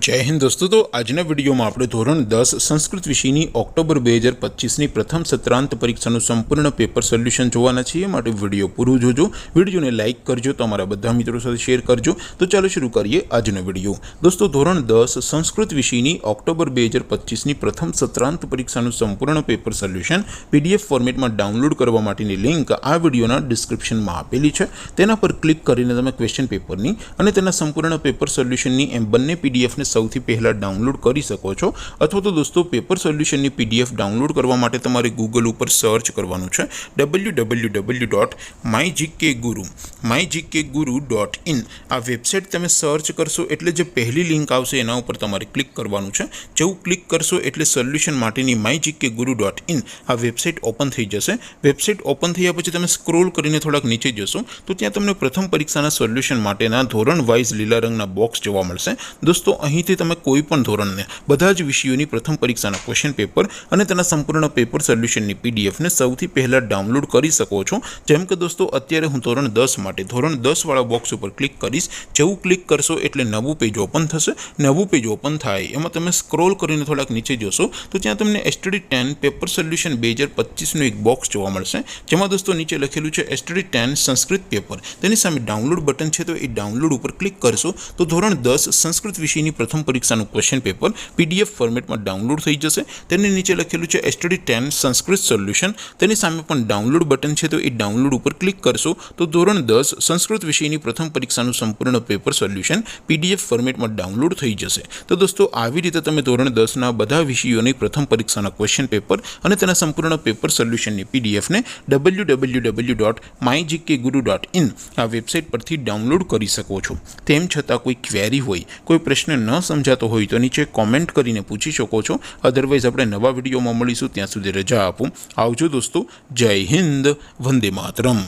जय हिंद दोस्तों। तो આજના વિડીયોમાં આપણે ધોરણ 10 સંસ્કૃત વિષયની ઓક્ટોબર 2025ની પ્રથમ સત્રાંત પરીક્ષાનું સંપૂર્ણ પેપર સોલ્યુશન જોવાના છીએ। માટે વિડીયો પૂરું જોજો, વિડીયોને લાઇક કરજો, તમારા બધા મિત્રો સાથે શેર કરજો। તો ચાલો શરૂ કરીએ આજનો વિડીયો। દોસ્તો ધોરણ 10 સંસ્કૃત વિષયની ઓક્ટોબર 2025ની પ્રથમ સત્રાંત પરીક્ષાનું સંપૂર્ણ પેપર સોલ્યુશન પીડીએફ ફોર્મેટમાં ડાઉનલોડ કરવા માટેની લિંક આ વિડીયોના ડિસ્ક્રિપ્શનમાં આપેલી છે। તેના પર ક્લિક કરીને તમે ક્વેશ્ચન પેપરની અને તેના સંપૂર્ણ પેપર સોલ્યુશનની એમ બંને પીડીએફ સૌથી પહેલા ડાઉનલોડ કરી શકો છો। અથવા તો દોસ્તો પેપર સોલ્યુશનની પીડીએફ ડાઉનલોડ કરવા માટે તમારે ગૂગલ ઉપર સર્ચ કરવાનું છે www.mygkguru.in। આ વેબસાઇટ તમે સર્ચ કરશો એટલે જે પહેલી લિંક આવશે એના ઉપર તમારે ક્લિક કરવાનું છે। જેવું ક્લિક કરશો એટલે સોલ્યુશન માટેની mygkguru.in આ વેબસાઇટ ઓપન થઈ જશે। વેબસાઇટ ઓપન થયા પછી તમે સ્ક્રોલ કરીને થોડાક નીચે જશો તો ત્યાં તમને પ્રથમ પરીક્ષાના સોલ્યુશન માટેના ધોરણ વાઇઝ લીલા રંગના બોક્સ જોવા મળશે। દોસ્તો અહીંથી તમે કોઈ પણ ધોરણને બધા જ વિષયોની પ્રથમ પરીક્ષાના ક્વેશ્ચન પેપર અને તેના સંપૂર્ણ પેપર સોલ્યુશનની પીડીએફને સૌથી પહેલા ડાઉનલોડ કરી શકો છો। જેમ કે દોસ્તો અત્યારે હું ધોરણ 10 માટે ધોરણ 10 વાળા બોક્સ ઉપર ક્લિક કરીશ। જેવું ક્લિક કરશો એટલે નવું પેજ ઓપન થશે। નવું પેજ ઓપન થાય એમાં તમે સ્ક્રોલ કરીને થોડાક નીચે જશો તો ત્યાં તમને STD 10 પેપર સોલ્યુશન 2025નું એક બોક્સ જોવા મળશે। જેમાં દોસ્તો નીચે લખેલું છે STD 10 સંસ્કૃત પેપર। તેની સામે ડાઉનલોડ બટન છે, તો એ ડાઉનલોડ ઉપર ક્લિક કરશો તો ધોરણ 10 સંસ્કૃત વિષયની પ્રથમ પરીક્ષાનું ક્વેશ્ચન પેપર પીડીએફ ફોર્મેટમાં ડાઉનલોડ થઈ જશે। તેની નીચે લખેલું છે STD 10 સંસ્કૃત સોલ્યુશન। તેની સામે પણ ડાઉનલોડ બટન છે, તો એ ડાઉનલોડ ઉપર ક્લિક કરશો તો ધોરણ 10 સંસ્કૃત વિષયની પ્રથમ પરીક્ષાનું સંપૂર્ણ પેપર સોલ્યુશન પીડીએફ ફોર્મેટમાં ડાઉનલોડ થઈ જશે। તો દોસ્તો આવી રીતે તમે ધોરણ 10ના બધા વિષયોની પ્રથમ પરીક્ષાના ક્વેશ્ચન પેપર અને તેના સંપૂર્ણ પેપર સોલ્યુશનની પીડીએફને www.mygkguru.in આ વેબસાઇટ પરથી ડાઉનલોડ કરી શકો છો। તેમ છતાં કોઈ ક્વેરી હોય, કોઈ પ્રશ્ન ન સમજાતો હોય તો નીચે કોમેન્ટ કરીને પૂછી શકો છો। અધરવાઇઝ આપણે નવા વિડીયોમાં મળીશું, ત્યાં સુધી રજા આપો। આવજો દોસ્તો। જય હિન્દ, વંદે માતરમ।